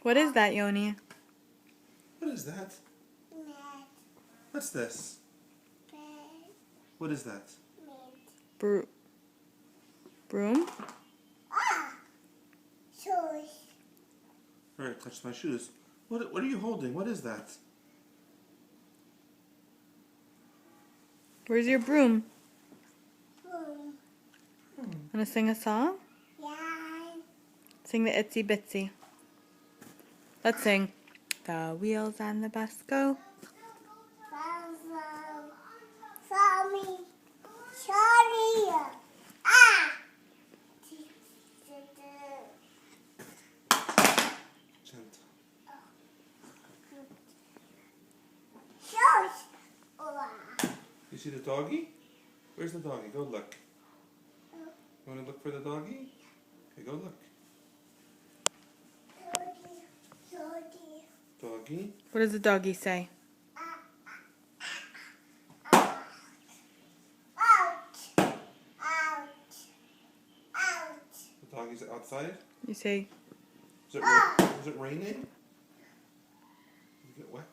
What is that, Yoni? What is that? What's this? What is that? Broom? Shoes. Alright, touch my shoes. What are you holding? What is that? Where's your broom? Hmm. Wanna sing a song? Yeah. Sing the Itsy Bitsy. Let's sing. The wheels and the bus go. Sorry. Ah. Gentle. You see the doggy? Where's the doggy? Go look. You want to look for the doggy? Okay, go look. Doggy. What does the doggy say? The doggy's outside? You say, Is it raining? Did you get wet?